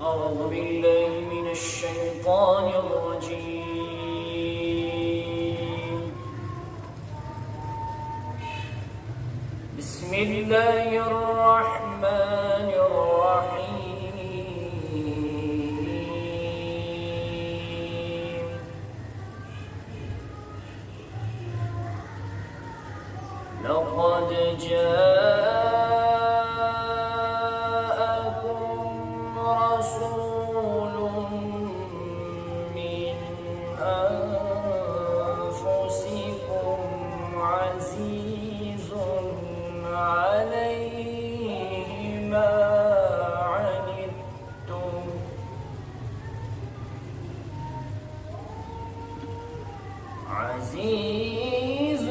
أعوذ بالله من الشيطان الرجيم. بسم الله الرحمن الرحيم. لقد جاءكم رسول من أنفسكم عزيز عليه ما عنتم عزيز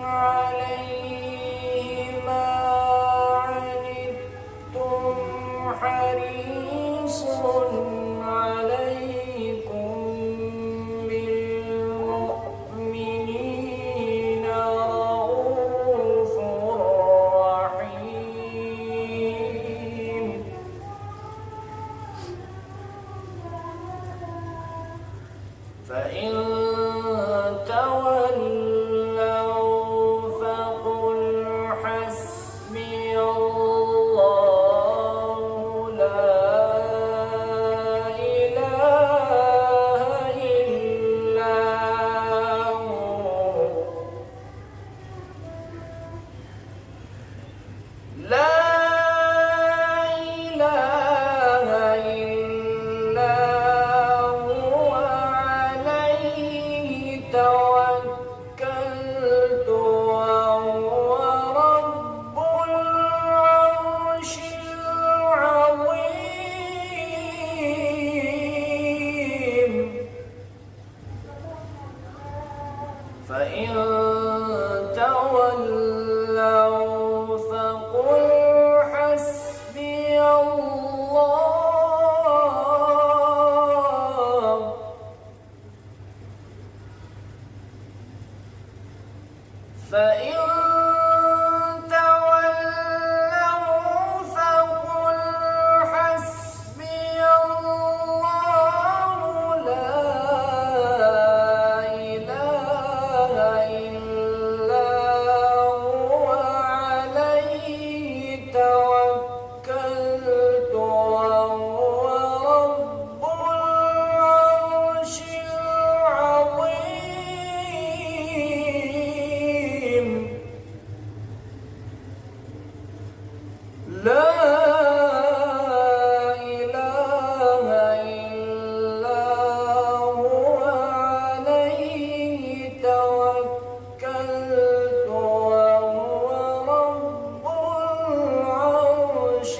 عليه ما عنتم حريص عليكم بالمؤمنين رءوف رحيم. فإن تولوا فقل حسبي الله لا إله إلا هو لا إله إلا هو عليه توكلت وهو رب العرش العظيم. فإن تولوا فقل حسبي الله فإن تولوا فقل حسبي الله لا إله إلا هو عليه توكلت وهو رب العرش العظيم. لا إله إلا هو عليه توكلت وهو رب العرش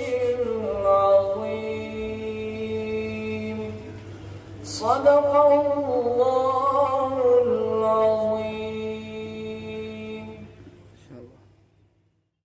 العظيم. صدق الله